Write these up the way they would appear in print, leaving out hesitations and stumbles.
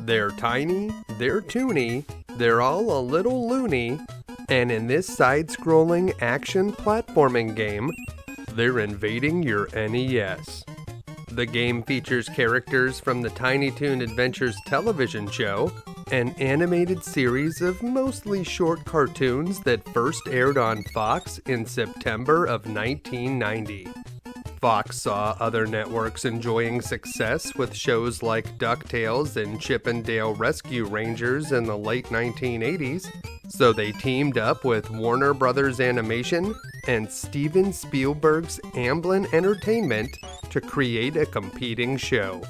They're tiny, they're toony, they're all a little loony, and in this side-scrolling action platforming game, they're invading your NES. The game features characters from the Tiny Toon Adventures television show, an animated series of mostly short cartoons that first aired on Fox in September of 1990. Fox saw other networks enjoying success with shows like DuckTales and Chip and Dale Rescue Rangers in the late 1980s, so they teamed up with Warner Brothers Animation and Steven Spielberg's Amblin Entertainment to create a competing show.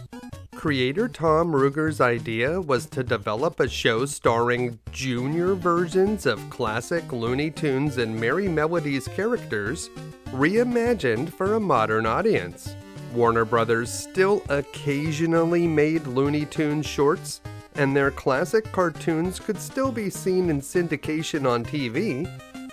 Creator Tom Ruegger's idea was to develop a show starring junior versions of classic Looney Tunes and Merry Melodies characters, reimagined for a modern audience. Warner Brothers still occasionally made Looney Tunes shorts, and their classic cartoons could still be seen in syndication on TV,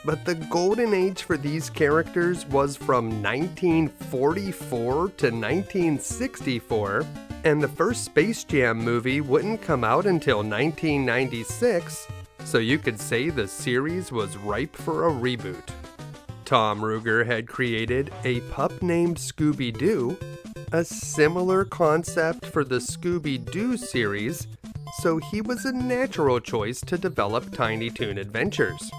but the golden age for these characters was from 1944 to 1964, and the first Space Jam movie wouldn't come out until 1996, so you could say the series was ripe for a reboot. Tom Ruegger had created a pup named Scooby-Doo, a similar concept for the Scooby-Doo series, so he was a natural choice to develop Tiny Toon Adventures.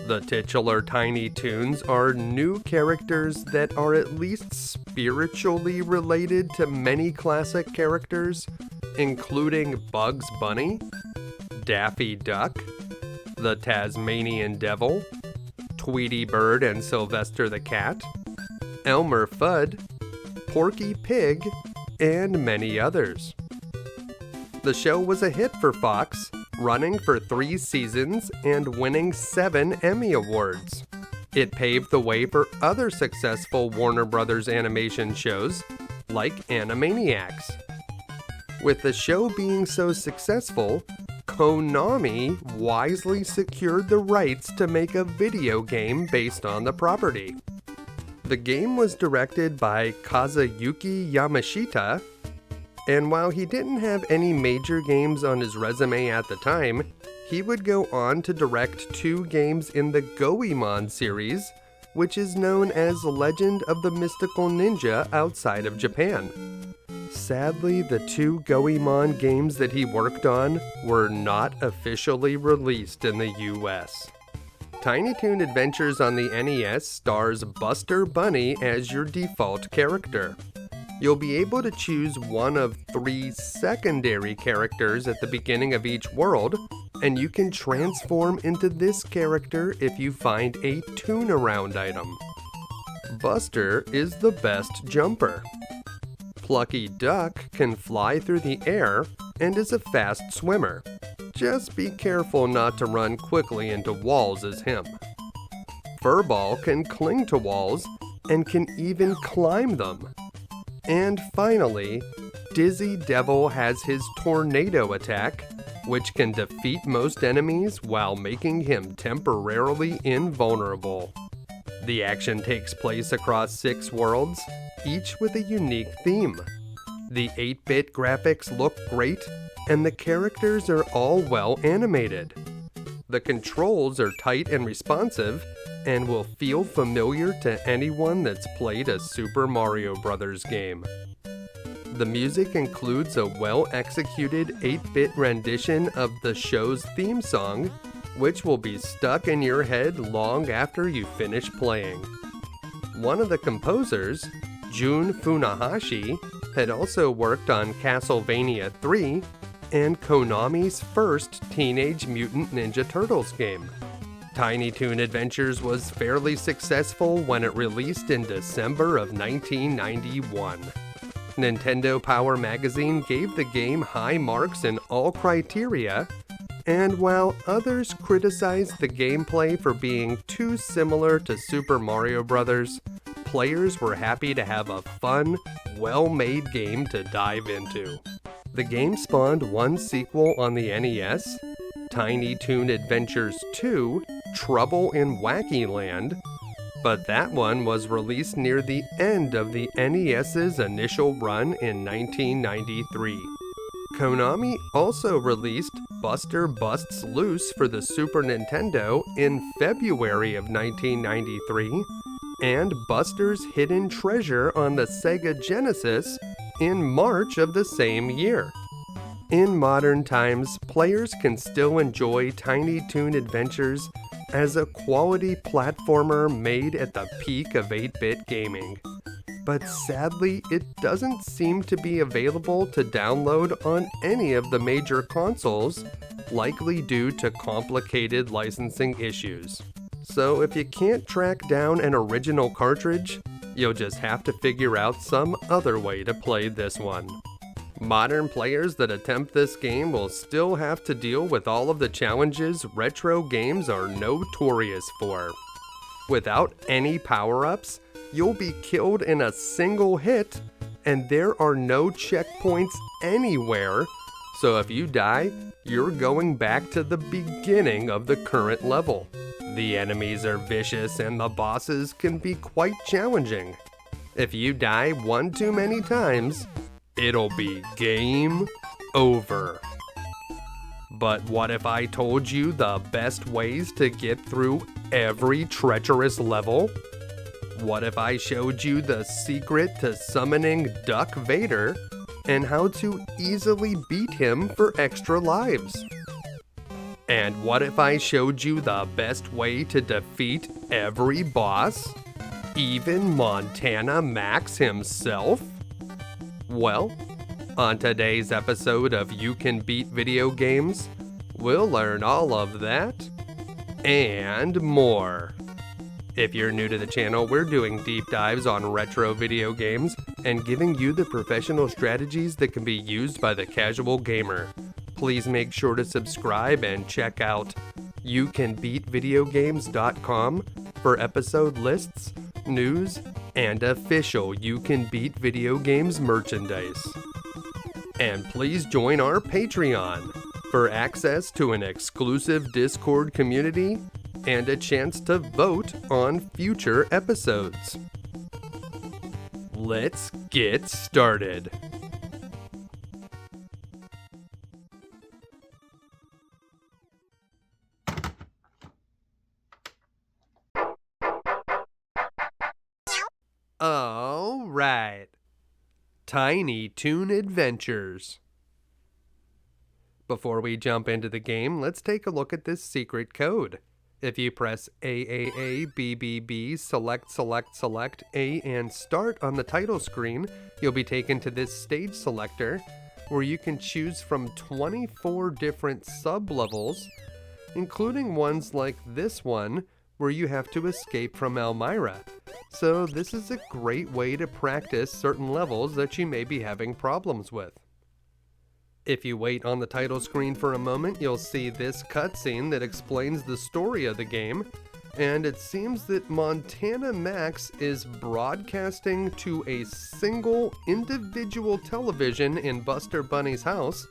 The titular Tiny Toons are new characters that are at least spiritually related to many classic characters, including Bugs Bunny, Daffy Duck, the Tasmanian Devil, Tweety Bird and Sylvester the Cat, Elmer Fudd, Porky Pig, and many others. The show was a hit for Fox, running for 3 seasons and winning 7 Emmy Awards. It paved the way for other successful Warner Brothers animation shows, like Animaniacs. With the show being so successful, Konami wisely secured the rights to make a video game based on the property. The game was directed by Kazuyuki Yamashita, and while he didn't have any major games on his resume at the time, he would go on to direct 2 games in the Goemon series, which is known as Legend of the Mystical Ninja outside of Japan. Sadly, the 2 Goemon games that he worked on were not officially released in the US. Tiny Toon Adventures on the NES stars Buster Bunny as your default character. You'll be able to choose one of 3 secondary characters at the beginning of each world, and you can transform into this character if you find a Toon-Around item. Buster is the best jumper. Plucky Duck can fly through the air and is a fast swimmer. Just be careful not to run quickly into walls as him. Furball can cling to walls and can even climb them. And finally, Dizzy Devil has his tornado attack, which can defeat most enemies while making him temporarily invulnerable. The action takes place across 6 worlds, each with a unique theme. The 8-bit graphics look great, and the characters are all well animated. The controls are tight and responsive, and will feel familiar to anyone that's played a Super Mario Bros. Game. The music includes a well-executed 8-bit rendition of the show's theme song, which will be stuck in your head long after you finish playing. One of the composers, Jun Funahashi, had also worked on Castlevania 3 and Konami's first Teenage Mutant Ninja Turtles game. Tiny Toon Adventures was fairly successful when it released in December of 1991. Nintendo Power Magazine gave the game high marks in all criteria, and while others criticized the gameplay for being too similar to Super Mario Bros., players were happy to have a fun, well-made game to dive into. The game spawned one sequel on the NES, Tiny Toon Adventures 2, Trouble in Wacky Land, but that one was released near the end of the NES's initial run in 1993. Konami also released Buster Busts Loose for the Super Nintendo in February of 1993, and Buster's Hidden Treasure on the Sega Genesis in March of the same year. In modern times, players can still enjoy Tiny Toon Adventures as a quality platformer made at the peak of 8-bit gaming. But sadly, it doesn't seem to be available to download on any of the major consoles, likely due to complicated licensing issues. So if you can't track down an original cartridge, you'll just have to figure out some other way to play this one. Modern players that attempt this game will still have to deal with all of the challenges retro games are notorious for. Without any power-ups, you'll be killed in a single hit, and there are no checkpoints anywhere, so if you die, you're going back to the beginning of the current level. The enemies are vicious and the bosses can be quite challenging. If you die one too many times, it'll be game over. But what if I told you the best ways to get through every treacherous level? What if I showed you the secret to summoning Duck Vader and how to easily beat him for extra lives? And what if I showed you the best way to defeat every boss? Even Montana Max himself? Well, on today's episode of You Can Beat Video Games, we'll learn all of that and more. If you're new to the channel, we're doing deep dives on retro video games and giving you the professional strategies that can be used by the casual gamer. Please make sure to subscribe and check out youcanbeatvideogames.com for episode lists, news, and official You Can Beat Video Games merchandise. And please join our Patreon for access to an exclusive Discord community and a chance to vote on future episodes. Let's get started. All right. Tiny Toon Adventures. Before we jump into the game, let's take a look at this secret code. If you press AAA, BBB, select A and start on the title screen, you'll be taken to this stage selector where you can choose from 24 different sub-levels, including ones like this one where you have to escape from Elmira. So this is a great way to practice certain levels that you may be having problems with. If you wait on the title screen for a moment, you'll see this cutscene that explains the story of the game, and it seems that Montana Max is broadcasting to a single individual television in Buster Bunny's house,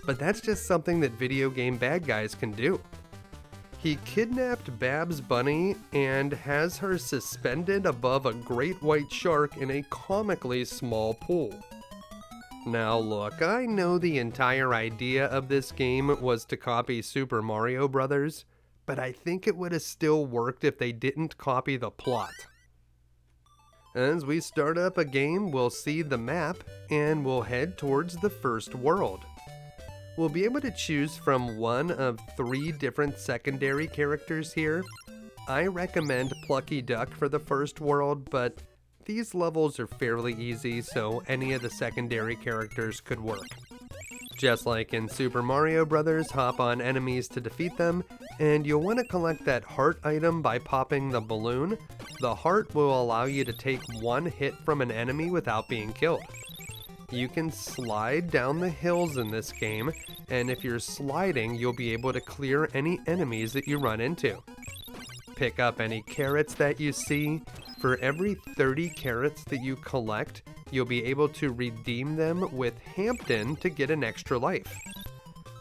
but that's just something that video game bad guys can do. He kidnapped Babs Bunny and has her suspended above a great white shark in a comically small pool. Now look, I know the entire idea of this game was to copy Super Mario Bros., but I think it would have still worked if they didn't copy the plot. As we start up a game, we'll see the map and we'll head towards the first world. We'll be able to choose from one of 3 different secondary characters here. I recommend Plucky Duck for the first world, but these levels are fairly easy, so any of the secondary characters could work. Just like in Super Mario Bros., hop on enemies to defeat them, and you'll want to collect that heart item by popping the balloon. The heart will allow you to take one hit from an enemy without being killed. You can slide down the hills in this game, and if you're sliding, you'll be able to clear any enemies that you run into. Pick up any carrots that you see. For every 30 carrots that you collect, you'll be able to redeem them with Hampton to get an extra life.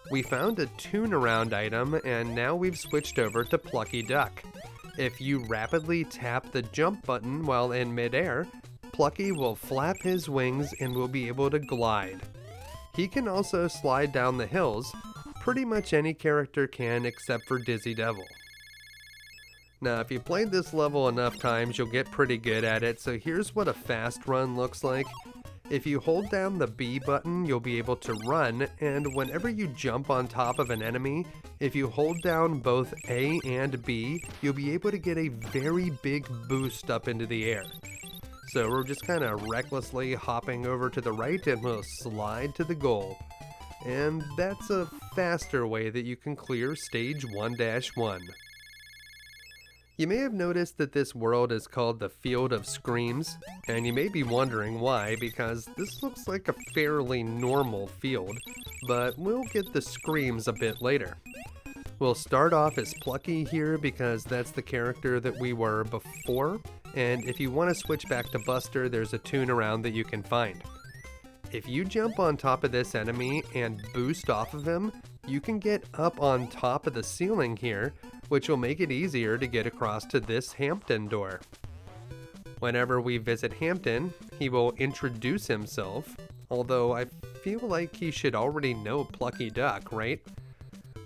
We found a tune-around item, and now we've switched over to Plucky Duck. If you rapidly tap the jump button while in midair, Plucky will flap his wings and will be able to glide. He can also slide down the hills. Pretty much any character can except for Dizzy Devil. Now, if you played this level enough times, you'll get pretty good at it, so here's what a fast run looks like. If you hold down the B button, you'll be able to run, and whenever you jump on top of an enemy, if you hold down both A and B, you'll be able to get a very big boost up into the air. So we're just kind of recklessly hopping over to the right and we'll slide to the goal. And that's a faster way that you can clear stage 1-1. You may have noticed that this world is called the Field of Screamz, and you may be wondering why, because this looks like a fairly normal field, but we'll get the Screamz a bit later. We'll start off as Plucky here because that's the character that we were before, and if you want to switch back to Buster, there's a tune around that you can find. If you jump on top of this enemy and boost off of him, you can get up on top of the ceiling here, which will make it easier to get across to this Hampton door. Whenever we visit Hampton, he will introduce himself, although I feel like he should already know Plucky Duck, right?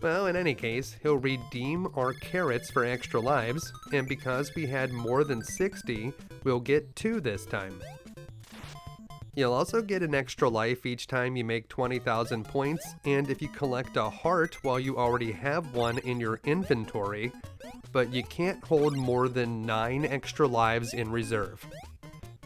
Well, in any case, he'll redeem our carrots for extra lives, and because we had more than 60, we'll get 2 this time. You'll also get an extra life each time you make 20,000 points, and if you collect a heart while you already have one in your inventory, but you can't hold more than 9 extra lives in reserve.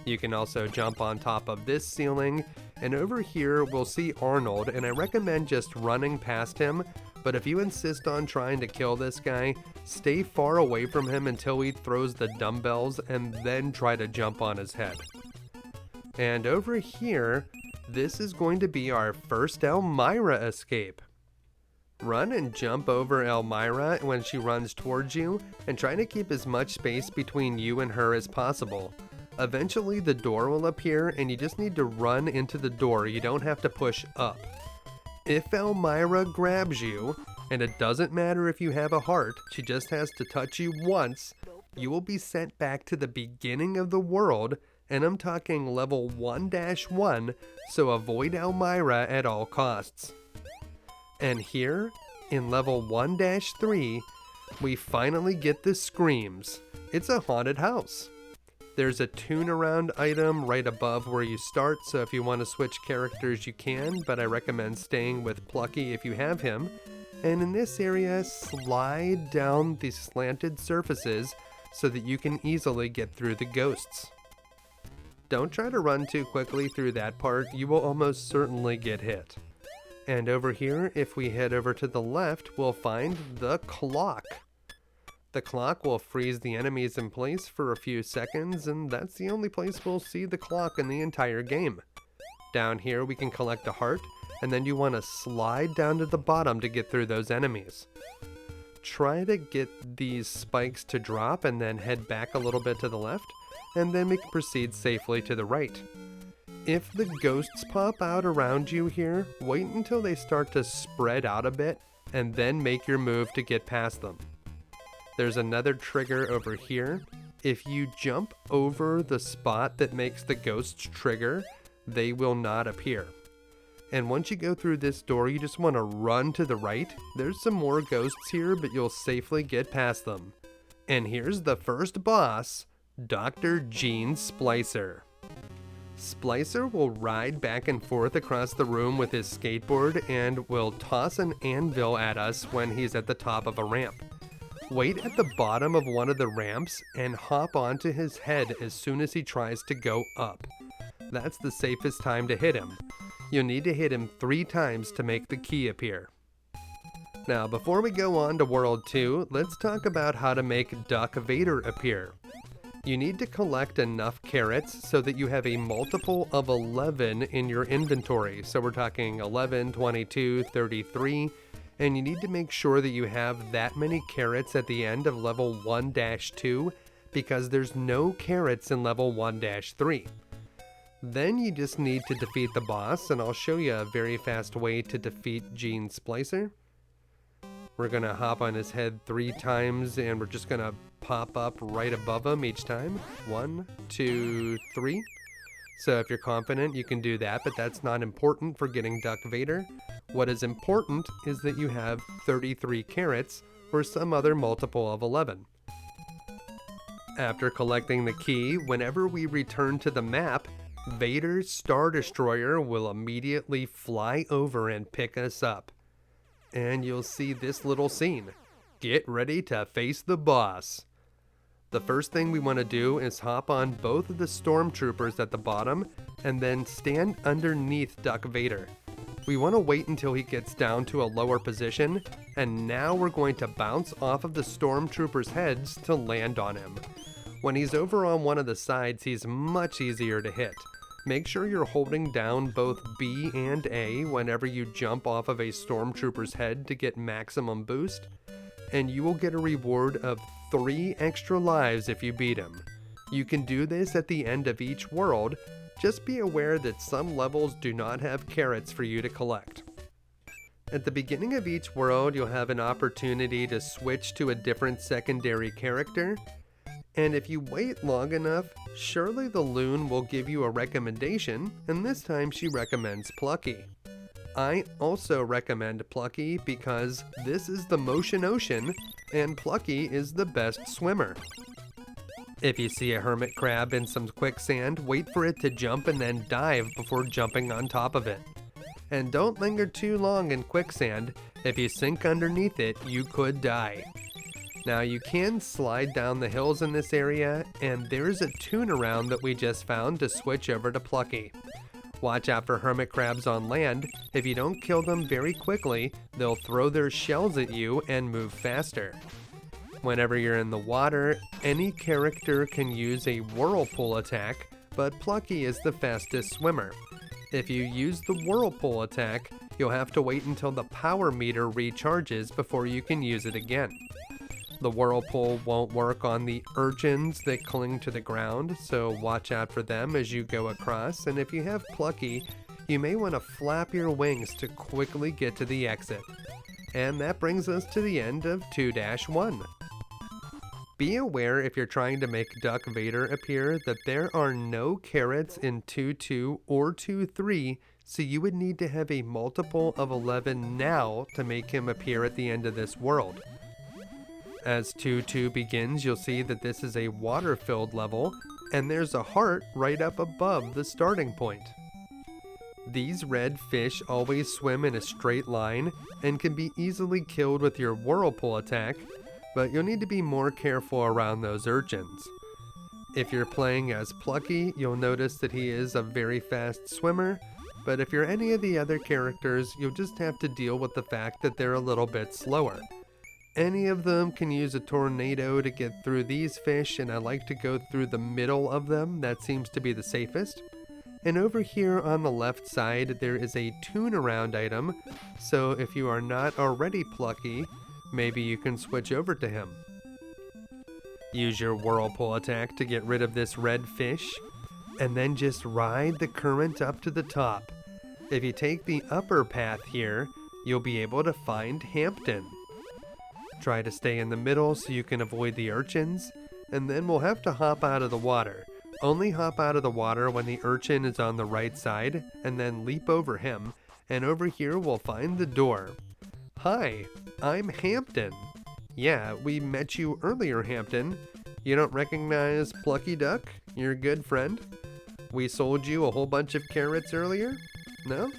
You can also jump on top of this ceiling, and over here we'll see Arnold, and I recommend just running past him, but if you insist on trying to kill this guy, stay far away from him until he throws the dumbbells and then try to jump on his head. And over here, this is going to be our first Elmira escape. Run and jump over Elmira when she runs towards you, and try to keep as much space between you and her as possible. Eventually the door will appear and you just need to run into the door, you don't have to push up. If Elmira grabs you, and it doesn't matter if you have a heart, she just has to touch you once, you will be sent back to the beginning of the world, and I'm talking level 1-1, so avoid Elmira at all costs. And here, in level 1-3, we finally get the Screamz. It's a haunted house. There's a tune around item right above where you start, so if you want to switch characters you can, but I recommend staying with Plucky if you have him. And in this area, slide down the slanted surfaces so that you can easily get through the ghosts. Don't try to run too quickly through that part, you will almost certainly get hit. And over here, if we head over to the left, we'll find the clock. The clock will freeze the enemies in place for a few seconds, and that's the only place we'll see the clock in the entire game. Down here we can collect a heart, and then you want to slide down to the bottom to get through those enemies. Try to get these spikes to drop and then head back a little bit to the left, and then we can proceed safely to the right. If the ghosts pop out around you here, wait until they start to spread out a bit, and then make your move to get past them. There's another trigger over here. If you jump over the spot that makes the ghosts trigger, they will not appear. And once you go through this door, you just want to run to the right. There's some more ghosts here, but you'll safely get past them. And here's the first boss, Dr. Gene Splicer. Splicer will ride back and forth across the room with his skateboard and will toss an anvil at us when he's at the top of a ramp. Wait at the bottom of one of the ramps and hop onto his head as soon as he tries to go up. That's the safest time to hit him. You'll need to hit him 3 times to make the key appear. Now, before we go on to World 2, let's talk about how to make Duck Vader appear. You need to collect enough carrots so that you have a multiple of 11 in your inventory. So we're talking 11, 22, 33, and you need to make sure that you have that many carrots at the end of level 1-2 because there's no carrots in level 1-3. Then you just need to defeat the boss, and I'll show you a very fast way to defeat Gene Splicer. We're going to hop on his head 3 times, and we're just going to pop up right above him each time. 1, 2, 3. So if you're confident, you can do that, but that's not important for getting Duck Vader. What is important is that you have 33 carrots or some other multiple of 11. After collecting the key, whenever we return to the map, Vader's Star Destroyer will immediately fly over and pick us up. And you'll see this little scene. Get ready to face the boss. The first thing we want to do is hop on both of the stormtroopers at the bottom and then stand underneath Duck Vader. We want to wait until he gets down to a lower position, and now we're going to bounce off of the stormtroopers' heads to land on him. When he's over on one of the sides, he's much easier to hit. Make sure you're holding down both B and A whenever you jump off of a stormtrooper's head to get maximum boost, and you will get a reward of 3 extra lives if you beat him. You can do this at the end of each world. Just be aware that some levels do not have carrots for you to collect. At the beginning of each world, you'll have an opportunity to switch to a different secondary character, and if you wait long enough, surely the loon will give you a recommendation, and this time she recommends Plucky. I also recommend Plucky because this is the motion ocean, and Plucky is the best swimmer. If you see a hermit crab in some quicksand, wait for it to jump and then dive before jumping on top of it. And don't linger too long in quicksand. If you sink underneath it, you could die. Now you can slide down the hills in this area, and there's a tune around that we just found to switch over to Plucky. Watch out for hermit crabs on land. If you don't kill them very quickly, they'll throw their shells at you and move faster. Whenever you're in the water, any character can use a whirlpool attack, but Plucky is the fastest swimmer. If you use the whirlpool attack, you'll have to wait until the power meter recharges before you can use it again. The whirlpool won't work on the urchins that cling to the ground, so watch out for them as you go across, and if you have Plucky, you may want to flap your wings to quickly get to the exit. And that brings us to the end of 2-1. Be aware if you're trying to make Duck Vader appear that there are no carrots in 2-2 or 2-3, so you would need to have a multiple of 11 now to make him appear at the end of this world. As 2-2 begins, you'll see that this is a water-filled level, and there's a heart right up above the starting point. These red fish always swim in a straight line and can be easily killed with your whirlpool attack, but you'll need to be more careful around those urchins. If you're playing as Plucky, you'll notice that he is a very fast swimmer, but if you're any of the other characters, you'll just have to deal with the fact that they're a little bit slower. Any of them can use a tornado to get through these fish, and I like to go through the middle of them. That seems to be the safest. And over here on the left side, there is a tune around item, so if you are not already Plucky, maybe you can switch over to him. Use your whirlpool attack to get rid of this red fish, and then just ride the current up to the top. If you take the upper path here, you'll be able to find Hampton. Try to stay in the middle so you can avoid the urchins, and then we'll have to hop out of the water. Only hop out of the water when the urchin is on the right side, and then leap over him, and over here we'll find the door. Hi, I'm Hampton. Yeah, we met you earlier, Hampton. You don't recognize Plucky Duck, your good friend? We sold you a whole bunch of carrots earlier? No?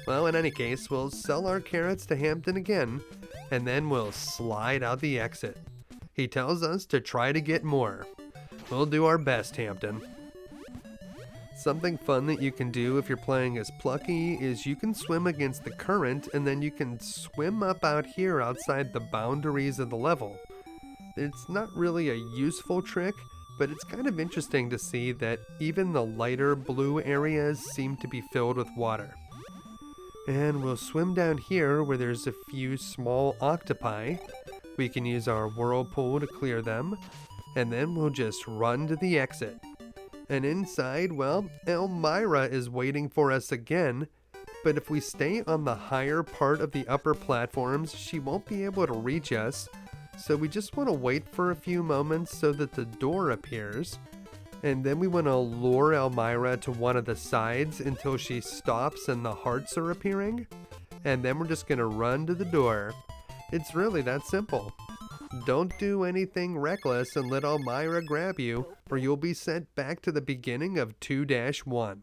Well, in any case, we'll sell our carrots to Hampton again, and then we'll slide out the exit. He tells us to try to get more. We'll do our best, Hampton. Something fun that you can do if you're playing as Plucky is you can swim against the current, and then you can swim up out here outside the boundaries of the level. It's not really a useful trick, but it's kind of interesting to see that even the lighter blue areas seem to be filled with water. And we'll swim down here where there's a few small octopi. We can use our whirlpool to clear them, and then we'll just run to the exit. And inside, well, Elmira is waiting for us again, but if we stay on the higher part of the upper platforms, she won't be able to reach us, so we just want to wait for a few moments so that the door appears. And then we want to lure Elmira to one of the sides until she stops and the hearts are appearing. And then we're just going to run to the door. It's really that simple. Don't do anything reckless and let Elmira grab you, or you'll be sent back to the beginning of 2-1.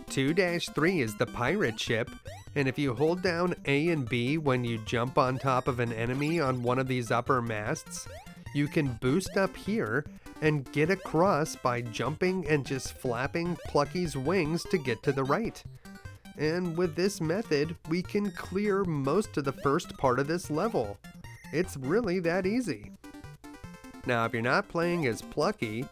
2-3 is the pirate ship, and if you hold down A and B when you jump on top of an enemy on one of these upper masts, you can boost up here and get across by jumping and just flapping Plucky's wings to get to the right. And with this method, we can clear most of the first part of this level. It's really that easy. Now, if you're not playing as Plucky,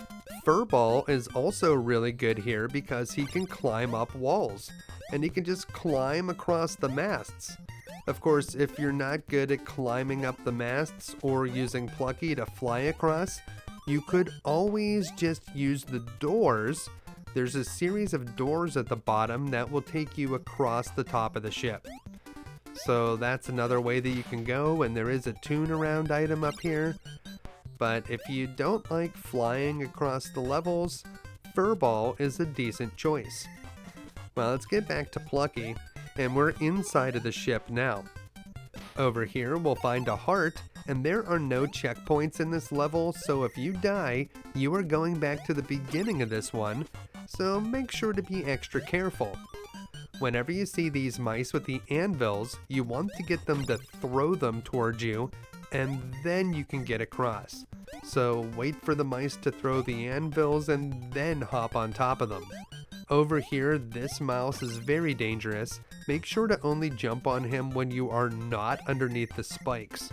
Furball is also really good here because he can climb up walls, and he can just climb across the masts. Of course, if you're not good at climbing up the masts or using Plucky to fly across, you could always just use the doors. There's a series of doors at the bottom that will take you across the top of the ship. So that's another way that you can go, and there is a tune around item up here. But if you don't like flying across the levels, Furball is a decent choice. Well, let's get back to Plucky, and we're inside of the ship now. Over here we'll find a heart, and there are no checkpoints in this level, so if you die, you are going back to the beginning of this one, so make sure to be extra careful. Whenever you see these mice with the anvils, you want to get them to throw them towards you, and then you can get across. So wait for the mice to throw the anvils and then hop on top of them. Over here, this mouse is very dangerous. Make sure to only jump on him when you are not underneath the spikes.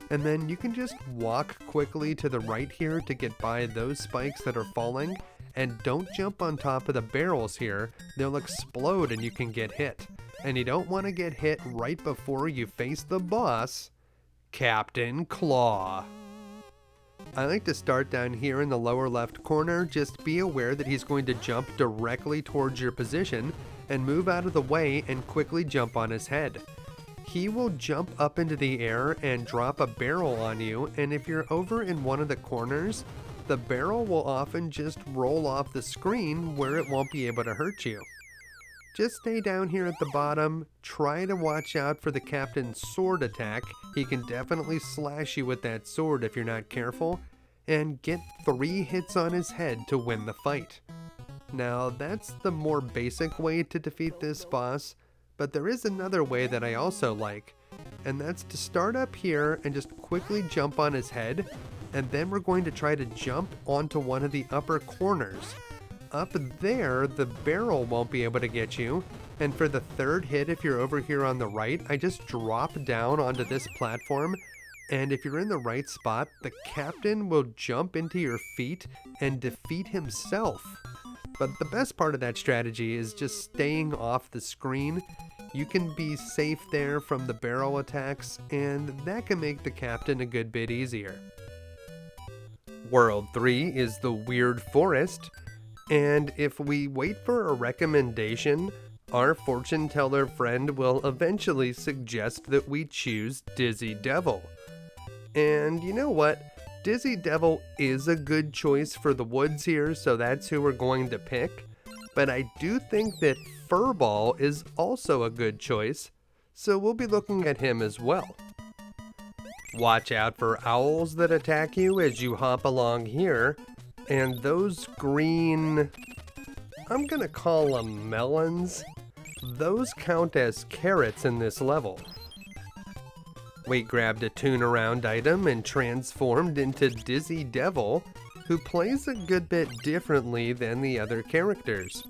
And then you can just walk quickly to the right here to get by those spikes that are falling. And don't jump on top of the barrels here. They'll explode and you can get hit. And you don't want to get hit right before you face the boss, Captain Claw. I like to start down here in the lower left corner. Just be aware that he's going to jump directly towards your position and move out of the way and quickly jump on his head. He will jump up into the air and drop a barrel on you, and if you're over in one of the corners, the barrel will often just roll off the screen where it won't be able to hurt you. Just stay down here at the bottom, try to watch out for the captain's sword attack. He can definitely slash you with that sword if you're not careful, and get 3 hits on his head to win the fight. Now that's the more basic way to defeat this boss, but there is another way that I also like, and that's to start up here and just quickly jump on his head, and then we're going to try to jump onto one of the upper corners. Up there, the barrel won't be able to get you, and for the third hit, if you're over here on the right, I just drop down onto this platform, and if you're in the right spot, the captain will jump into your feet and defeat himself. But the best part of that strategy is just staying off the screen. You can be safe there from the barrel attacks, and that can make the captain a good bit easier. World 3 is the Weird Forest. And if we wait for a recommendation, our fortune teller friend will eventually suggest that we choose Dizzy Devil. And you know what? Dizzy Devil is a good choice for the woods here, so that's who we're going to pick. But I do think that Furball is also a good choice, so we'll be looking at him as well. Watch out for owls that attack you as you hop along here. And those green, I'm gonna call them melons, those count as carrots in this level. We grabbed a tune around item and transformed into Dizzy Devil, who plays a good bit differently than the other characters.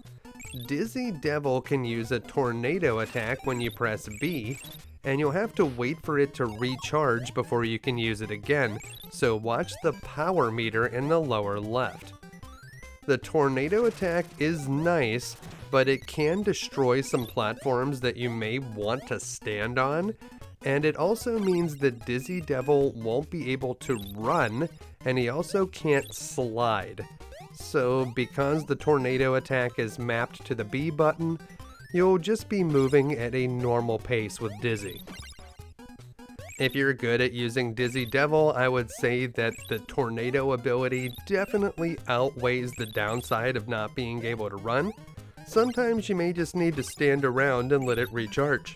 Dizzy Devil can use a tornado attack when you press B, and you'll have to wait for it to recharge before you can use it again, so watch the power meter in the lower left. The tornado attack is nice, but it can destroy some platforms that you may want to stand on, and it also means that Dizzy Devil won't be able to run, and he also can't slide. So because the tornado attack is mapped to the B button, you'll just be moving at a normal pace with Dizzy. If you're good at using Dizzy Devil, I would say that the tornado ability definitely outweighs the downside of not being able to run. Sometimes you may just need to stand around and let it recharge.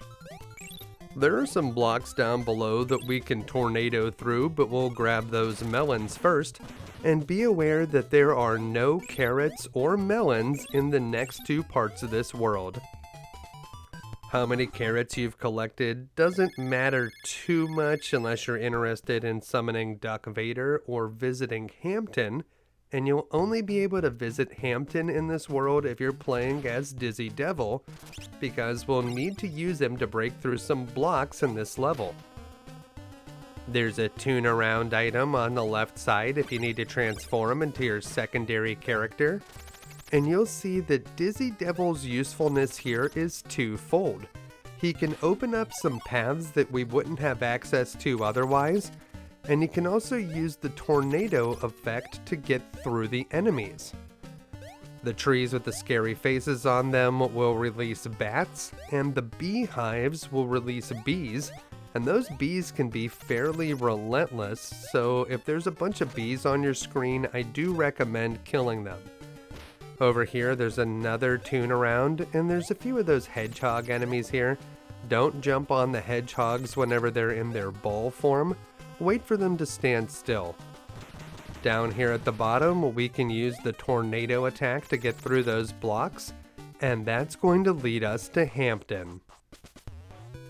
There are some blocks down below that we can tornado through, but we'll grab those melons first. And be aware that there are no carrots or melons in the next two parts of this world. How many carrots you've collected doesn't matter too much unless you're interested in summoning Duck Vader or visiting Hampton, and you'll only be able to visit Hampton in this world if you're playing as Dizzy Devil, because we'll need to use him to break through some blocks in this level. There's a Toon Around item on the left side if you need to transform into your secondary character. And you'll see that Dizzy Devil's usefulness here is twofold. He can open up some paths that we wouldn't have access to otherwise, and he can also use the tornado effect to get through the enemies. The trees with the scary faces on them will release bats, and the beehives will release bees, and those bees can be fairly relentless, so if there's a bunch of bees on your screen, I do recommend killing them. Over here, there's another Toon Around, and there's a few of those hedgehog enemies here. Don't jump on the hedgehogs whenever they're in their ball form. Wait for them to stand still. Down here at the bottom, we can use the tornado attack to get through those blocks, and that's going to lead us to Hampton.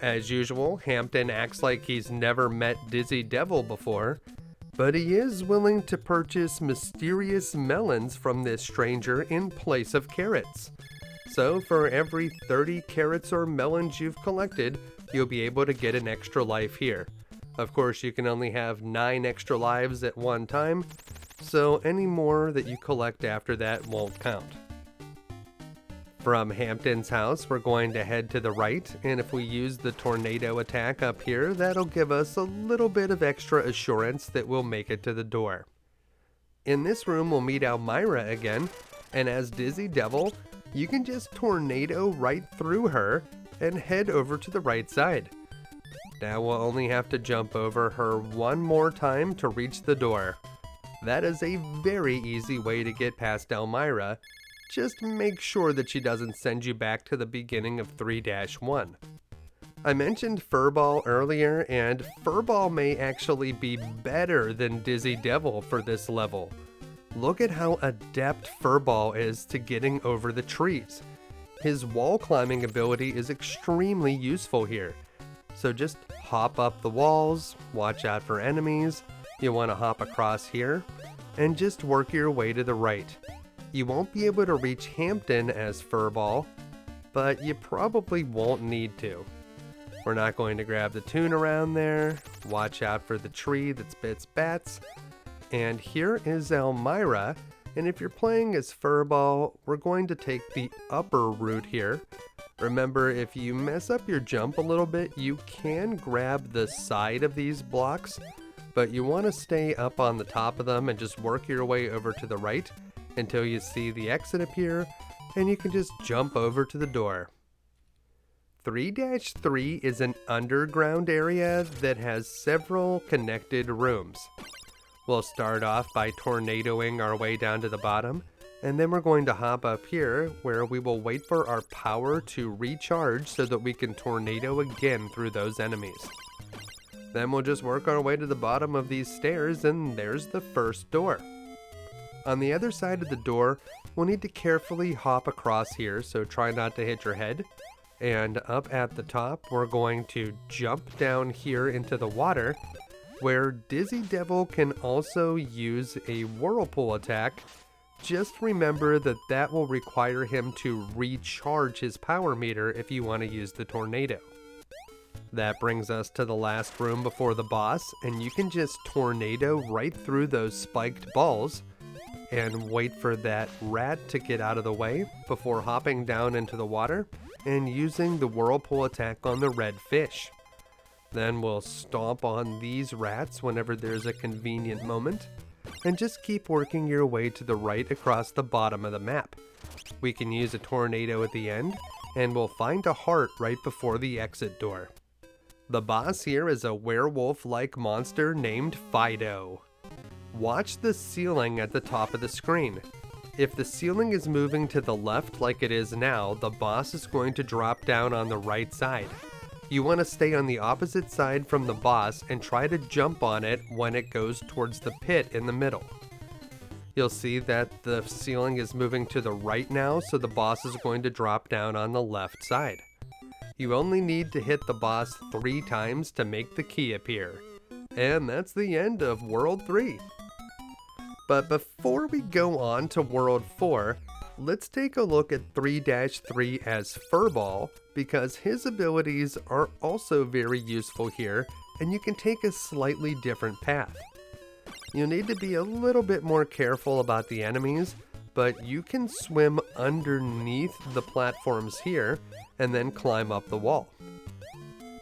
As usual, Hampton acts like he's never met Dizzy Devil before, but he is willing to purchase mysterious melons from this stranger in place of carrots. So for every 30 carrots or melons you've collected, you'll be able to get an extra life here. Of course, you can only have 9 extra lives at one time, so any more that you collect after that won't count. From Hampton's house, we're going to head to the right, and if we use the tornado attack up here, that'll give us a little bit of extra assurance that we'll make it to the door. In this room, we'll meet Elmira again, and as Dizzy Devil, you can just tornado right through her and head over to the right side. Now we'll only have to jump over her one more time to reach the door. That is a very easy way to get past Elmira. Just make sure that she doesn't send you back to the beginning of 3-1. I mentioned Furball earlier, and Furball may actually be better than Dizzy Devil for this level. Look at how adept Furball is to getting over the trees. His wall climbing ability is extremely useful here. So just hop up the walls, watch out for enemies, you want to hop across here, and just work your way to the right. You won't be able to reach Hampton as Furball, but you probably won't need to. We're not going to grab the Toon Around there, watch out for the tree that spits bats, and here is Elmira, and if you're playing as Furball, we're going to take the upper route here. Remember, if you mess up your jump a little bit, you can grab the side of these blocks, but you want to stay up on the top of them and just work your way over to the right until you see the exit appear, and you can just jump over to the door. 3-3 is an underground area that has several connected rooms. We'll start off by tornadoing our way down to the bottom, and then we're going to hop up here where we will wait for our power to recharge so that we can tornado again through those enemies. Then we'll just work our way to the bottom of these stairs, and there's the first door. On the other side of the door, we'll need to carefully hop across here, so try not to hit your head. And up at the top, we're going to jump down here into the water, where Dizzy Devil can also use a whirlpool attack. Just remember that that will require him to recharge his power meter if you want to use the tornado. That brings us to the last room before the boss, and you can just tornado right through those spiked balls and wait for that rat to get out of the way before hopping down into the water and using the whirlpool attack on the red fish. Then we'll stomp on these rats whenever there's a convenient moment, and just keep working your way to the right across the bottom of the map. We can use a tornado at the end, and we'll find a heart right before the exit door. The boss here is a werewolf-like monster named Fido. Watch the ceiling at the top of the screen. If the ceiling is moving to the left like it is now, the boss is going to drop down on the right side. You want to stay on the opposite side from the boss and try to jump on it when it goes towards the pit in the middle. You'll see that the ceiling is moving to the right now, so the boss is going to drop down on the left side. You only need to hit the boss 3 times to make the key appear. And that's the end of World 3. But before we go on to World 4, let's take a look at 3-3 as Furball, because his abilities are also very useful here, and you can take a slightly different path. You'll need to be a little bit more careful about the enemies, but you can swim underneath the platforms here and then climb up the wall.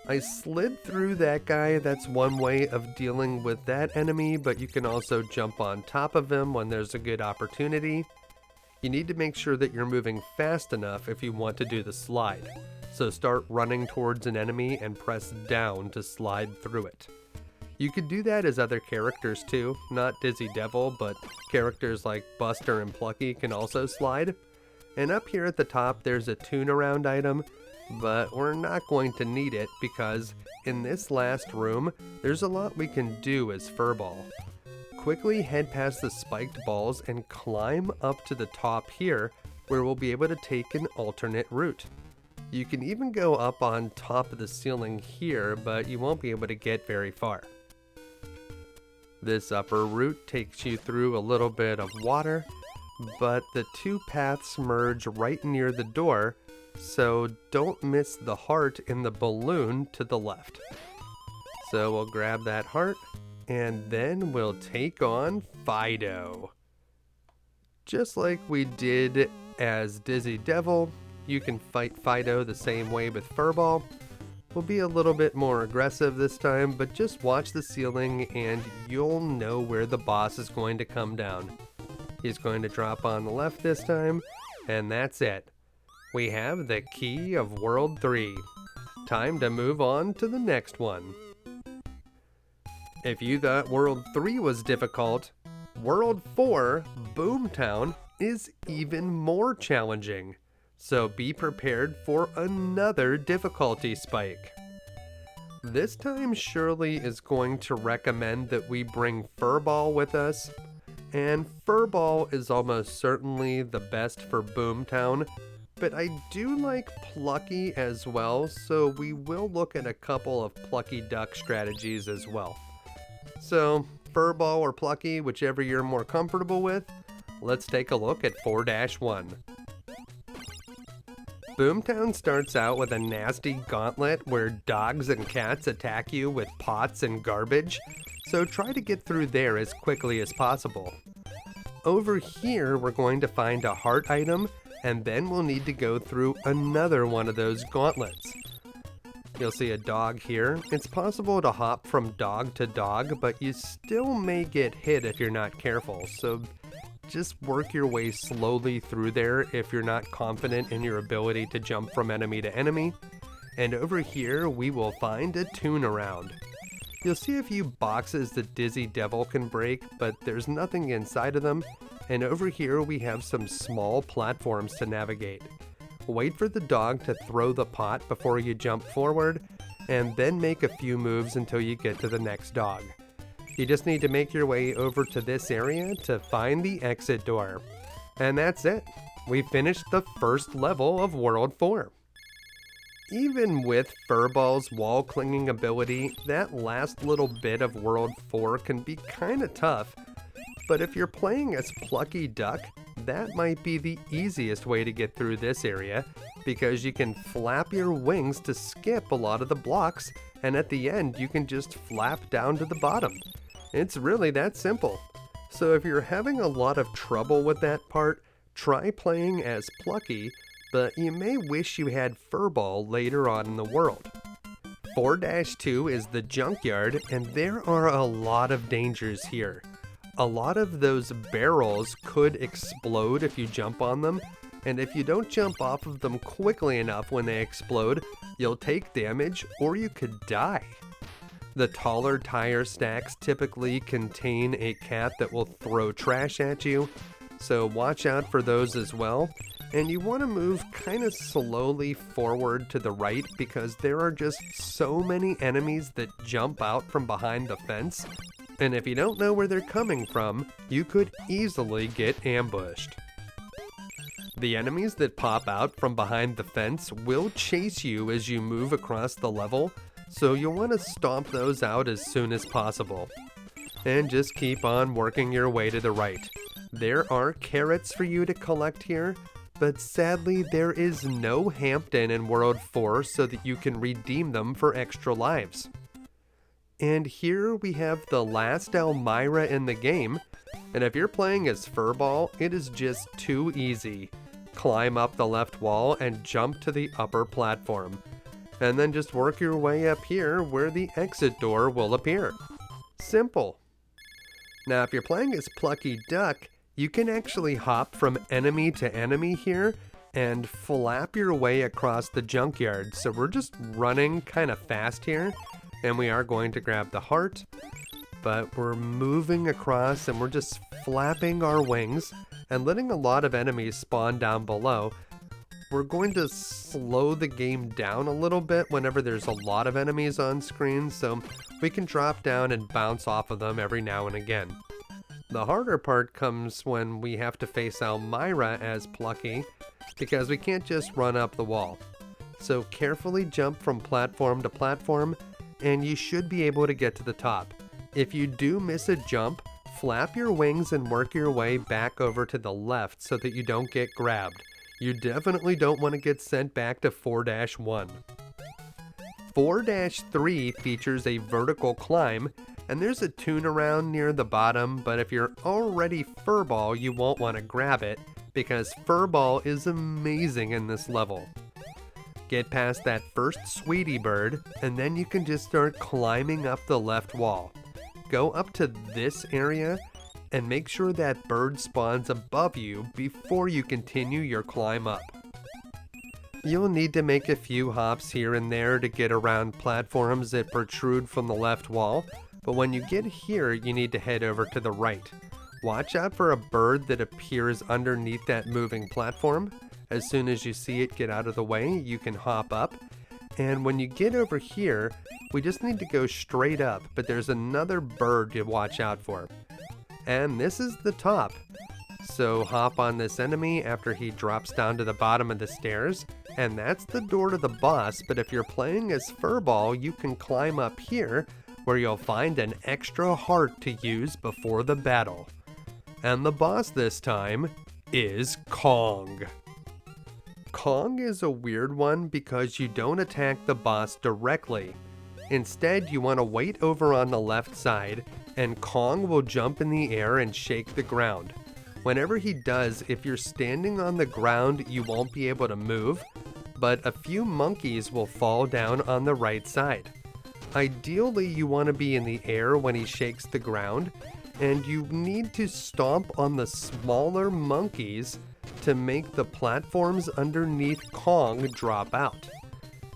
I slid through that guy. That's one way of dealing with that enemy, but you can also jump on top of him when there's a good opportunity. You need to make sure that you're moving fast enough if you want to do the slide. So start running towards an enemy and press down to slide through it. You could do that as other characters too, not Dizzy Devil, but characters like Buster and Plucky can also slide. And up here at the top there's a Toon Around item, but we're not going to need it because in this last room, there's a lot we can do as Furball. Quickly head past the spiked balls and climb up to the top here, where we'll be able to take an alternate route. You can even go up on top of the ceiling here, but you won't be able to get very far. This upper route takes you through a little bit of water, but the 2 paths merge right near the door, so don't miss the heart in the balloon to the left. So we'll grab that heart, and then we'll take on Fido. Just like we did as Dizzy Devil, you can fight Fido the same way with Furball. We'll be a little bit more aggressive this time, but just watch the ceiling and you'll know where the boss is going to come down. He's going to drop on the left this time, and that's it. We have the key of World 3. Time to move on to the next one. If you thought World 3 was difficult, World 4, Boomtown, is even more challenging. So be prepared for another difficulty spike. This time Shirley is going to recommend that we bring Furball with us, and Furball is almost certainly the best for Boomtown, but I do like Plucky as well, so we will look at a couple of Plucky Duck strategies as well. So Furball or Plucky, whichever you're more comfortable with, let's take a look at 4-1. Boomtown starts out with a nasty gauntlet where dogs and cats attack you with pots and garbage, so try to get through there as quickly as possible. Over here we're going to find a heart item, and then we'll need to go through another one of those gauntlets. You'll see a dog here. It's possible to hop from dog to dog, but you still may get hit if you're not careful, so just work your way slowly through there if you're not confident in your ability to jump from enemy to enemy. And over here we will find a Toon Around. You'll see a few boxes that Dizzy Devil can break, but there's nothing inside of them. And over here we have some small platforms to navigate. Wait for the dog to throw the pot before you jump forward, and then make a few moves until you get to the next dog. You just need to make your way over to this area to find the exit door. And that's it. We finished the first level of World 4. Even with Furball's wall clinging ability, that last little bit of World 4 can be kinda tough. But if you're playing as Plucky Duck, that might be the easiest way to get through this area, because you can flap your wings to skip a lot of the blocks, and at the end you can just flap down to the bottom. It's really that simple. So if you're having a lot of trouble with that part, try playing as Plucky, but you may wish you had Furball later on in the world. 4-2 is the junkyard, and there are a lot of dangers here. A lot of those barrels could explode if you jump on them, and if you don't jump off of them quickly enough when they explode, you'll take damage or you could die. The taller tire stacks typically contain a cat that will throw trash at you, so watch out for those as well. And you want to move kind of slowly forward to the right because there are just so many enemies that jump out from behind the fence. And if you don't know where they're coming from, you could easily get ambushed. The enemies that pop out from behind the fence will chase you as you move across the level, so you'll want to stomp those out as soon as possible. And just keep on working your way to the right. There are carrots for you to collect here, but sadly there is no Hampton in World 4 so that you can redeem them for extra lives. And here we have the last Elmira in the game, and if you're playing as Furball, it is just too easy. Climb up the left wall and jump to the upper platform, and then just work your way up here where the exit door will appear. Simple. Now if you're playing as Plucky Duck, you can actually hop from enemy to enemy here and flap your way across the junkyard. So we're just running kind of fast here, and we are going to grab the heart, but we're moving across and we're just flapping our wings and letting a lot of enemies spawn down below. We're going to slow the game down a little bit whenever there's a lot of enemies on screen, so we can drop down and bounce off of them every now and again. The harder part comes when we have to face Elmira as Plucky, because we can't just run up the wall. So carefully jump from platform to platform, and you should be able to get to the top. If you do miss a jump, flap your wings and work your way back over to the left so that you don't get grabbed. You definitely don't want to get sent back to 4-1. 4-3 features a vertical climb, and there's a toon around near the bottom, but if you're already Furball, you won't want to grab it, because Furball is amazing in this level. Get past that first Sweetie Bird, and then you can just start climbing up the left wall. Go up to this area, and make sure that bird spawns above you before you continue your climb up. You'll need to make a few hops here and there to get around platforms that protrude from the left wall, but when you get here, you need to head over to the right. Watch out for a bird that appears underneath that moving platform. As soon as you see it get out of the way, you can hop up. And when you get over here, we just need to go straight up, but there's another bird to watch out for. And this is the top. So hop on this enemy after he drops down to the bottom of the stairs, and that's the door to the boss. But if you're playing as Furball, you can climb up here, where you'll find an extra heart to use before the battle. And the boss this time is Kong. Kong is a weird one because you don't attack the boss directly. Instead, you want to wait over on the left side, and Kong will jump in the air and shake the ground. Whenever he does, if you're standing on the ground, you won't be able to move, but a few monkeys will fall down on the right side. Ideally, you want to be in the air when he shakes the ground, and you need to stomp on the smaller monkeys to make the platforms underneath Kong drop out.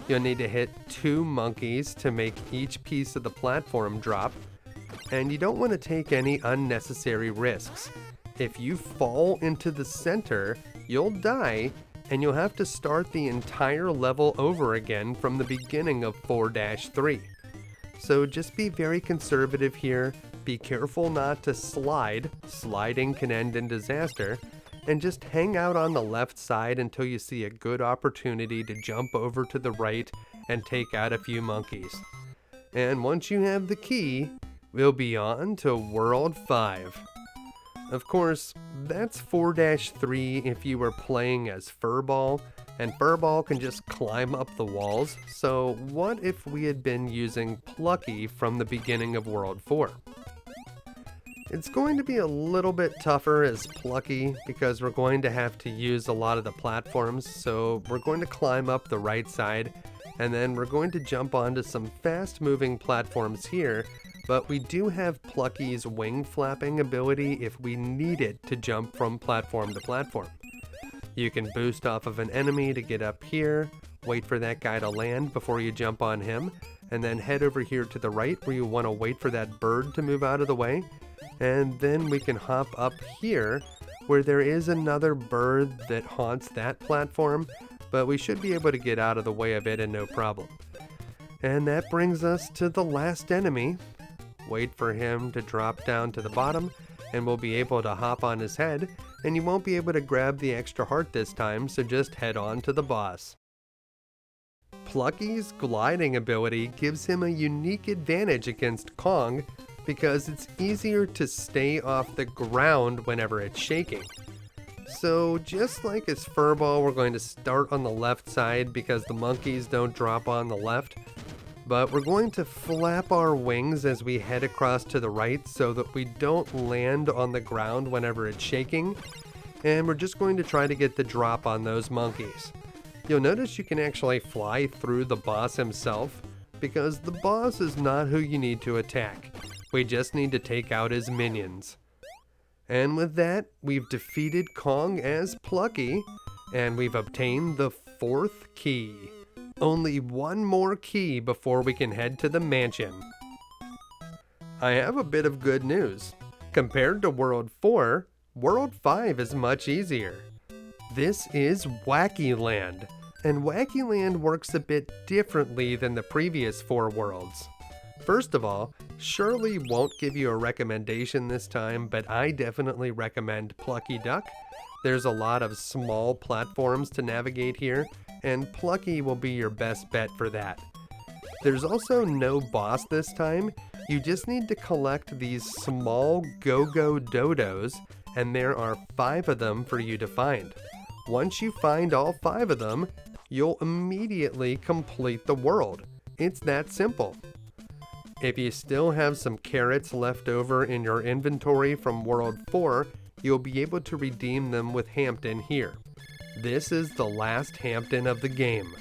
You'll need to hit 2 monkeys to make each piece of the platform drop, and you don't want to take any unnecessary risks. If you fall into the center, you'll die, and you'll have to start the entire level over again from the beginning of 4-3. So just be very conservative here, be careful not to slide, sliding can end in disaster, and just hang out on the left side until you see a good opportunity to jump over to the right and take out a few monkeys. And once you have the key, we'll be on to World 5. Of course, that's 4-3 if you were playing as Furball, and Furball can just climb up the walls, so what if we had been using Plucky from the beginning of World 4? It's going to be a little bit tougher as Plucky because we're going to have to use a lot of the platforms, so we're going to climb up the right side, and then we're going to jump onto some fast-moving platforms here, but we do have Plucky's wing flapping ability if we need it to jump from platform to platform. You can boost off of an enemy to get up here, wait for that guy to land before you jump on him, and then head over here to the right where you want to wait for that bird to move out of the way. And then we can hop up here where there is another bird that haunts that platform, but we should be able to get out of the way of it and no problem. And that brings us to the last enemy. Wait for him to drop down to the bottom, and we'll be able to hop on his head, and you won't be able to grab the extra heart this time, so just head on to the boss. Plucky's gliding ability gives him a unique advantage against Kong because it's easier to stay off the ground whenever it's shaking. So just like his furball, we're going to start on the left side because the monkeys don't drop on the left. But we're going to flap our wings as we head across to the right so that we don't land on the ground whenever it's shaking. And we're just going to try to get the drop on those monkeys. You'll notice you can actually fly through the boss himself because the boss is not who you need to attack. We just need to take out his minions. And with that, we've defeated Kong as Plucky, and we've obtained the 4th key. Only one more key before we can head to the mansion. I have a bit of good news. Compared to World 4, World 5 is much easier. This is Wacky Land, and Wacky Land works a bit differently than the previous 4 worlds. First of all, Shirley won't give you a recommendation this time, but I definitely recommend Plucky Duck. There's a lot of small platforms to navigate here, and Plucky will be your best bet for that. There's also no boss this time. You just need to collect these small go-go dodos, and there are 5 of them for you to find. Once you find all 5 of them, you'll immediately complete the world. It's that simple. If you still have some carrots left over in your inventory from World 4, you'll be able to redeem them with Hampton here. This is the last Hampton of the game.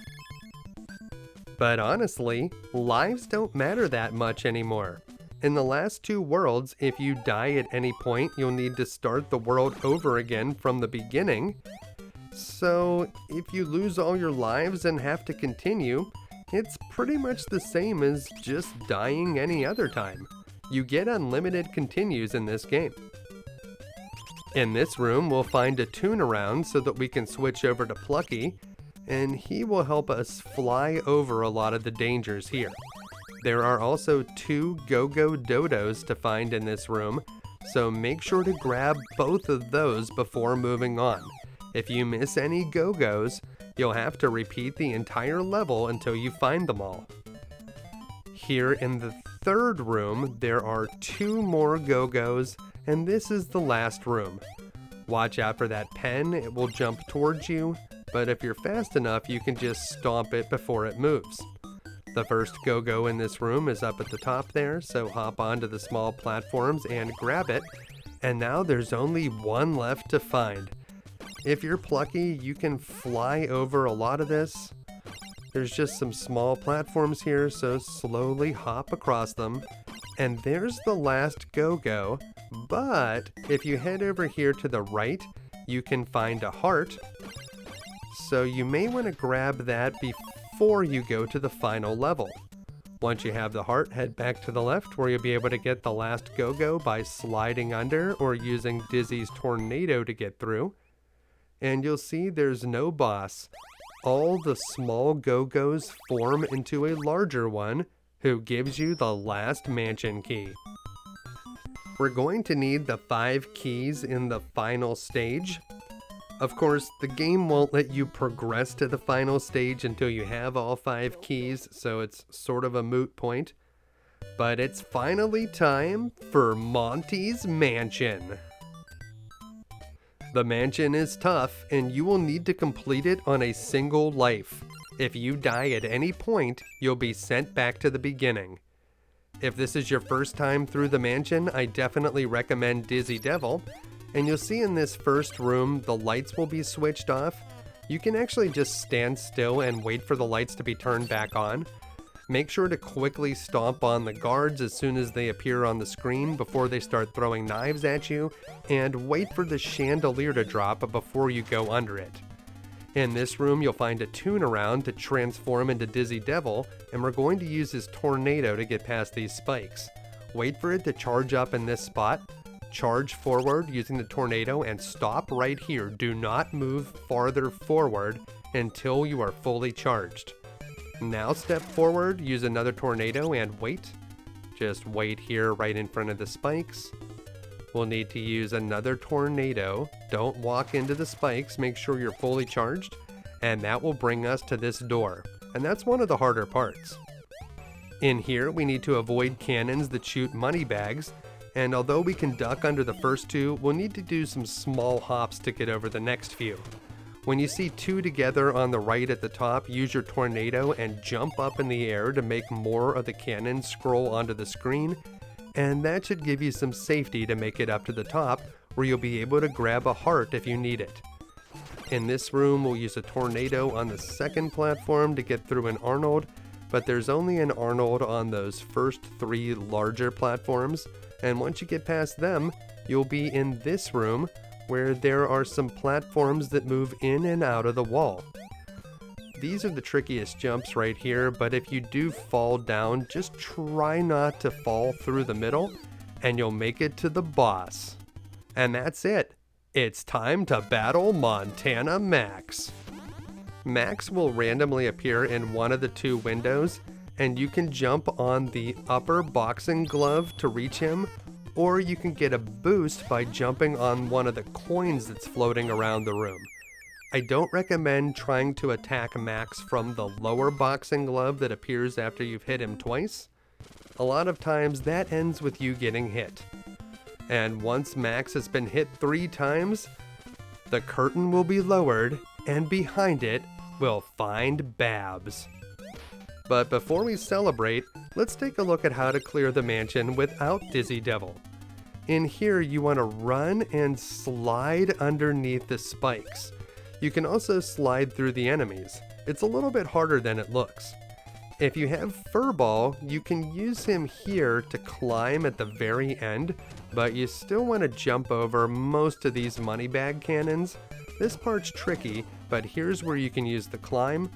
But honestly, lives don't matter that much anymore. In the last 2 worlds, if you die at any point, you'll need to start the world over again from the beginning. So if you lose all your lives and have to continue, it's pretty much the same as just dying any other time. You get unlimited continues in this game. In this room, we'll find a tune around so that we can switch over to Plucky, and he will help us fly over a lot of the dangers here. There are also 2 go-go dodos to find in this room, so make sure to grab both of those before moving on. If you miss any go-go's, you'll have to repeat the entire level until you find them all. Here in the 3rd room, there are 2 more go-go's, and this is the last room. Watch out for that pen, it will jump towards you, but if you're fast enough, you can just stomp it before it moves. The first go-go in this room is up at the top there, so hop onto the small platforms and grab it, and now there's only 1 left to find. If you're Plucky, you can fly over a lot of this. There's just some small platforms here, so slowly hop across them. And there's the last go-go, but if you head over here to the right, you can find a heart. So you may want to grab that before you go to the final level. Once you have the heart, head back to the left where you'll be able to get the last go-go by sliding under or using Dizzy's tornado to get through. And you'll see there's no boss. All the small go-go's form into a larger one, who gives you the last mansion key. We're going to need the 5 keys in the final stage. Of course, the game won't let you progress to the final stage until you have all 5 keys, so it's sort of a moot point. But it's finally time for Monty's Mansion. The mansion is tough, and you will need to complete it on a single life. If you die at any point, you'll be sent back to the beginning. If this is your first time through the mansion, I definitely recommend Dizzy Devil. And you'll see in this first room, the lights will be switched off. You can actually just stand still and wait for the lights to be turned back on. Make sure to quickly stomp on the guards as soon as they appear on the screen before they start throwing knives at you, and wait for the chandelier to drop before you go under it. In this room, you'll find a toon around to transform into Dizzy Devil, and we're going to use his tornado to get past these spikes. Wait for it to charge up in this spot, charge forward using the tornado, and stop right here. Do not move farther forward until you are fully charged. Now step forward, use another tornado, and wait. Just wait here right in front of the spikes. We'll need to use another tornado. Don't walk into the spikes, make sure you're fully charged, and that will bring us to this door. And that's one of the harder parts. In here, we need to avoid cannons that shoot money bags, and although we can duck under the first two, we'll need to do some small hops to get over the next few. When you see two together on the right at the top, use your tornado and jump up in the air to make more of the cannons scroll onto the screen, and that should give you some safety to make it up to the top, where you'll be able to grab a heart if you need it. In this room, we'll use a tornado on the second platform to get through an Arnold, but there's only an Arnold on those first three larger platforms, and once you get past them, you'll be in this room, where there are some platforms that move in and out of the wall. These are the trickiest jumps right here, but if you do fall down, just try not to fall through the middle, and you'll make it to the boss. And that's it. It's time to battle Montana Max. Max will randomly appear in one of the two windows, and you can jump on the upper boxing glove to reach him, or you can get a boost by jumping on one of the coins that's floating around the room. I don't recommend trying to attack Max from the lower boxing glove that appears after you've hit him twice. A lot of times that ends with you getting hit. And once Max has been hit 3 times, the curtain will be lowered, and behind it, we'll find Babs. But before we celebrate, let's take a look at how to clear the mansion without Dizzy Devil. In here, you want to run and slide underneath the spikes. You can also slide through the enemies. It's a little bit harder than it looks. If you have Furball, you can use him here to climb at the very end, but you still want to jump over most of these money bag cannons. This part's tricky, but here's where you can use the climb.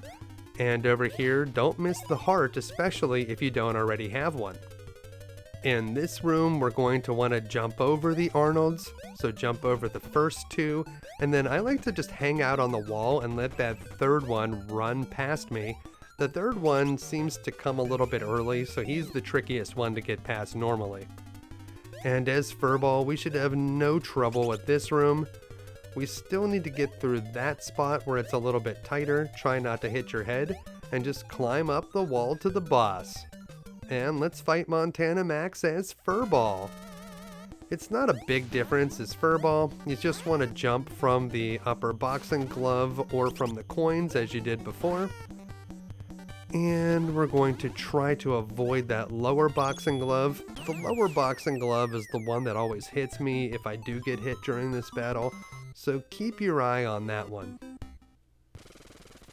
And over here, don't miss the heart, especially if you don't already have one. In this room, we're going to want to jump over the Arnolds, so jump over the first 2, and then I like to just hang out on the wall and let that third one run past me. The third one seems to come a little bit early, so he's the trickiest one to get past normally. And as Furball, we should have no trouble with this room. We still need to get through that spot where it's a little bit tighter. Try not to hit your head, and just climb up the wall to the boss. And let's fight Montana Max as Furball. It's not a big difference as Furball. You just want to jump from the upper boxing glove or from the coins as you did before. And we're going to try to avoid that lower boxing glove. The lower boxing glove is the one that always hits me if I do get hit during this battle, so keep your eye on that one.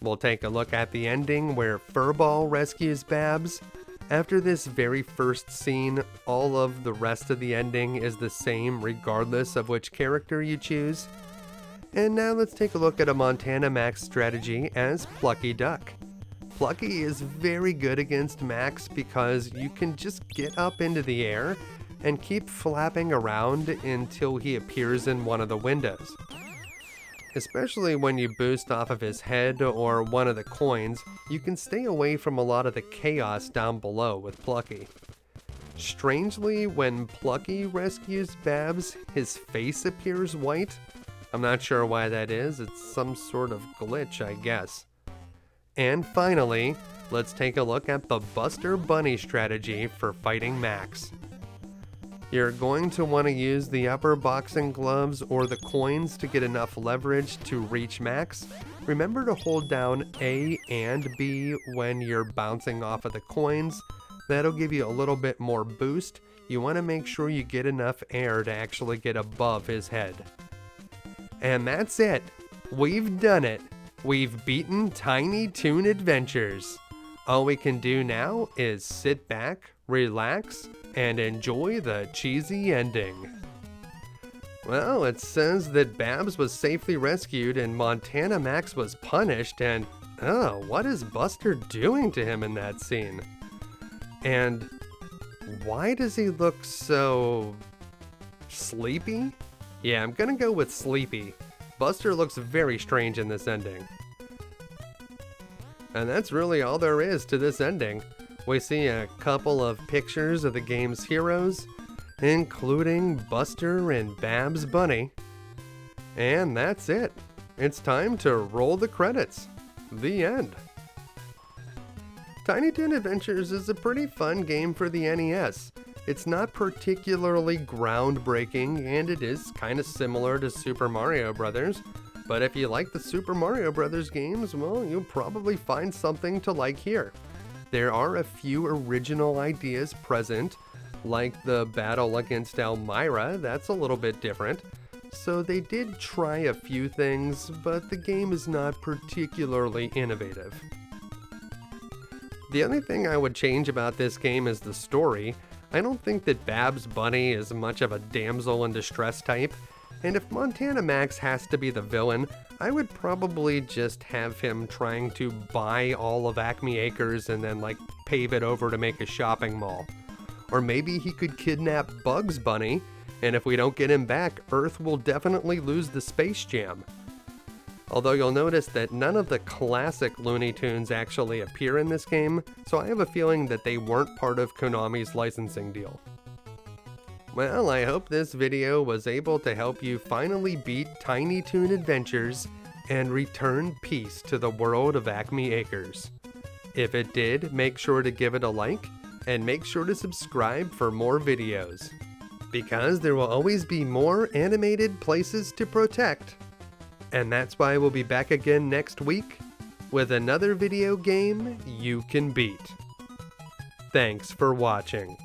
We'll take a look at the ending where Furball rescues Babs. After this very first scene, all of the rest of the ending is the same regardless of which character you choose. And now let's take a look at a Montana Max strategy as Plucky Duck. Plucky is very good against Max because you can just get up into the air and keep flapping around until he appears in one of the windows. Especially when you boost off of his head or one of the coins, you can stay away from a lot of the chaos down below with Plucky. Strangely, when Plucky rescues Babs, his face appears white. I'm not sure why that is, it's some sort of glitch, I guess. And finally, let's take a look at the Buster Bunny strategy for fighting Max. You're going to want to use the upper boxing gloves or the coins to get enough leverage to reach Max. Remember to hold down A and B when you're bouncing off of the coins. That'll give you a little bit more boost. You want to make sure you get enough air to actually get above his head. And that's it. We've done it. We've beaten Tiny Toon Adventures. All we can do now is sit back, relax, and enjoy the cheesy ending. Well, it says that Babs was safely rescued and Montana Max was punished, and what is Buster doing to him in that scene? And why does he look so sleepy? Yeah, I'm gonna go with sleepy. Buster looks very strange in this ending. And that's really all there is to this ending. We see a couple of pictures of the game's heroes, including Buster and Babs Bunny. And that's it. It's time to roll the credits. The end. Tiny Toon Adventures is a pretty fun game for the NES. It's not particularly groundbreaking, and it is kind of similar to Super Mario Bros. But if you like the Super Mario Bros. Games, well, you'll probably find something to like here. There are a few original ideas present, like the battle against Elmira. That's a little bit different. So they did try a few things, but the game is not particularly innovative. The only thing I would change about this game is the story. I don't think that Babs Bunny is much of a damsel in distress type, and if Montana Max has to be the villain, I would probably just have him trying to buy all of Acme Acres and then pave it over to make a shopping mall. Or maybe he could kidnap Bugs Bunny, and if we don't get him back, Earth will definitely lose the Space Jam. Although you'll notice that none of the classic Looney Tunes actually appear in this game, so I have a feeling that they weren't part of Konami's licensing deal. Well, I hope this video was able to help you finally beat Tiny Toon Adventures and return peace to the world of Acme Acres. If it did, make sure to give it a like, and make sure to subscribe for more videos, because there will always be more animated places to protect. And that's why we'll be back again next week with another video game you can beat. Thanks for watching.